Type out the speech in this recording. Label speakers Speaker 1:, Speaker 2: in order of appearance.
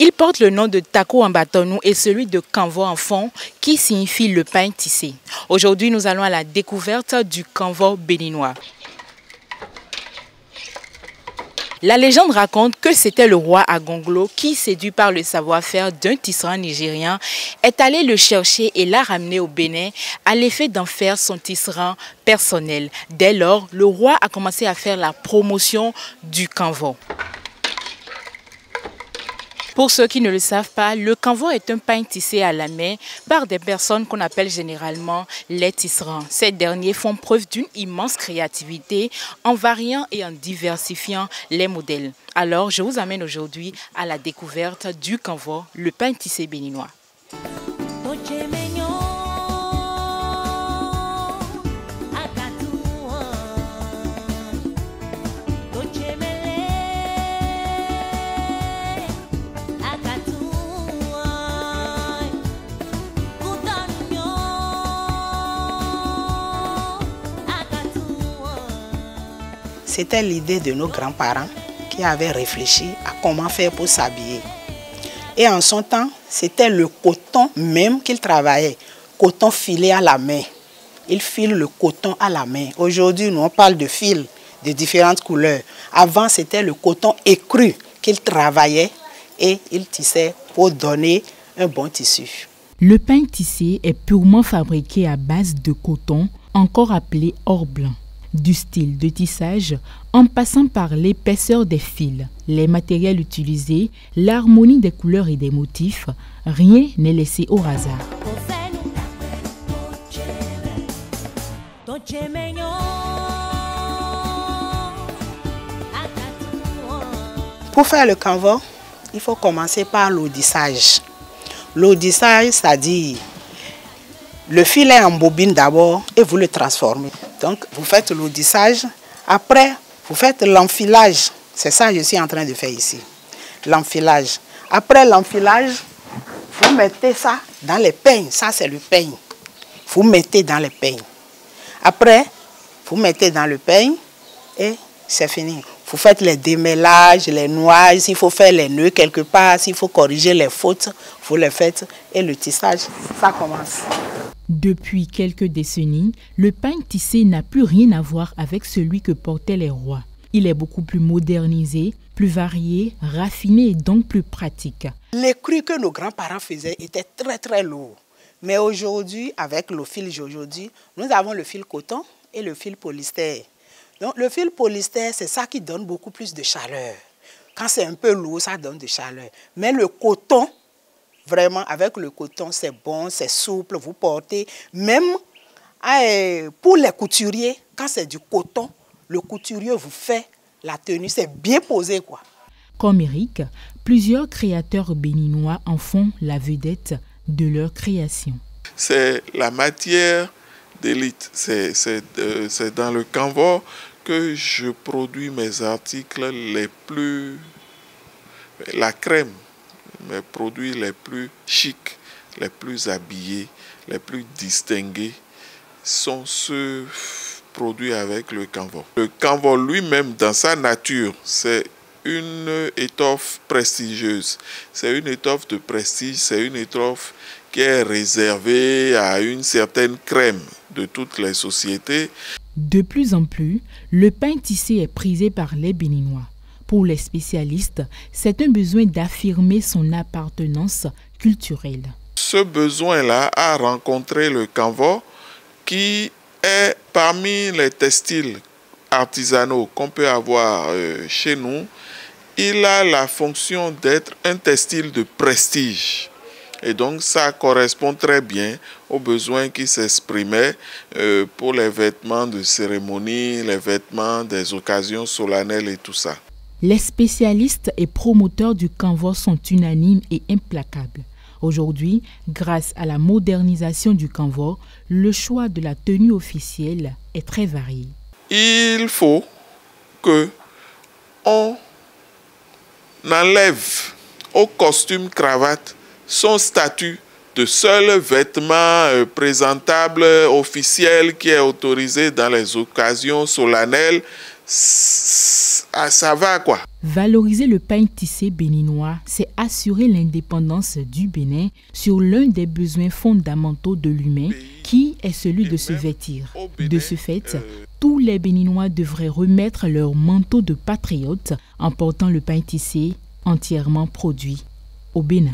Speaker 1: Il porte le nom de Tako Ambatonou et celui de Kanvo en fond, qui signifie le pain tissé. Aujourd'hui, nous allons à la découverte du Kanvo béninois. La légende raconte que c'était le roi Agonglo qui, séduit par le savoir-faire d'un tisserand nigérien, est allé le chercher et l'a ramené au Bénin à l'effet d'en faire son tisserand personnel. Dès lors, le roi a commencé à faire la promotion du Kanvo. Pour ceux qui ne le savent pas, le kanvo est un pain tissé à la main par des personnes qu'on appelle généralement les tisserands. Ces derniers font preuve d'une immense créativité en variant et en diversifiant les modèles. Alors, je vous amène aujourd'hui à la découverte du kanvo, le pain tissé béninois.
Speaker 2: C'était l'idée de nos grands-parents qui avaient réfléchi à comment faire pour s'habiller. Et en son temps, c'était le coton même qu'ils travaillaient, coton filé à la main. Ils filent le coton à la main. Aujourd'hui, nous on parle de fils de différentes couleurs. Avant, c'était le coton écru qu'ils travaillaient et ils tissaient pour donner un bon tissu.
Speaker 1: Le pain tissé est purement fabriqué à base de coton, encore appelé or blanc. Du style de tissage, en passant par l'épaisseur des fils, les matériels utilisés, l'harmonie des couleurs et des motifs, rien n'est laissé au hasard.
Speaker 2: Pour faire le kanvo, il faut commencer par l'audissage. L'audissage, c'est-à-dire le filet en bobine d'abord et vous le transformez. Donc, vous faites l'audissage. Après, vous faites l'enfilage. C'est ça que je suis en train de faire ici. L'enfilage. Après l'enfilage, vous mettez ça dans les peignes. Ça, c'est le peigne. Vous mettez dans les peignes. Après, vous mettez dans le peigne et c'est fini. Vous faites les démêlages, les noises. S'il faut faire les nœuds quelque part, s'il faut corriger les fautes, vous les faites. Et le tissage, ça commence.
Speaker 1: Depuis quelques décennies, le pain tissé n'a plus rien à voir avec celui que portaient les rois. Il est beaucoup plus modernisé, plus varié, raffiné et donc plus pratique.
Speaker 2: Les crus que nos grands-parents faisaient étaient très très lourds. Mais aujourd'hui, avec le fil d'aujourd'hui, nous avons le fil coton et le fil polyester. Donc le fil polyester, c'est ça qui donne beaucoup plus de chaleur. Quand c'est un peu lourd, ça donne de chaleur. Mais le coton, vraiment, avec le coton, c'est bon, c'est souple, vous portez. Même pour les couturiers, quand c'est du coton, le couturier vous fait la tenue, c'est bien posé, quoi.
Speaker 1: Comme Eric, plusieurs créateurs béninois en font la vedette de leur création.
Speaker 3: C'est la matière d'élite. C'est dans le kanvo que je produis mes articles les plus... la crème. Mes produits les plus chics, les plus habillés, les plus distingués sont ceux produits avec le kanvo. Le kanvo lui-même, dans sa nature, c'est une étoffe prestigieuse. C'est une étoffe de prestige, c'est une étoffe qui est réservée à une certaine crème de toutes les sociétés.
Speaker 1: De plus en plus, le pain tissé est prisé par les Béninois. Pour les spécialistes, c'est un besoin d'affirmer son appartenance culturelle.
Speaker 3: Ce besoin-là a rencontré le kanvo qui est parmi les textiles artisanaux qu'on peut avoir chez nous. Il a la fonction d'être un textile de prestige. Et donc ça correspond très bien aux besoins qui s'exprimaient pour les vêtements de cérémonie, les vêtements des occasions solennelles et tout ça.
Speaker 1: Les spécialistes et promoteurs du kanvo sont unanimes et implacables. Aujourd'hui, grâce à la modernisation du kanvo, le choix de la tenue officielle est très varié.
Speaker 3: Il faut que on enlève au costume cravate son statut de seul vêtement présentable officiel qui est autorisé dans les occasions solennelles. Ça va quoi.
Speaker 1: Valoriser le pain tissé béninois, c'est assurer l'indépendance du Bénin sur l'un des besoins fondamentaux de l'humain, qui est celui de se vêtir. De ce fait, tous les Béninois devraient remettre leur manteau de patriote en portant le pain tissé entièrement produit au Bénin.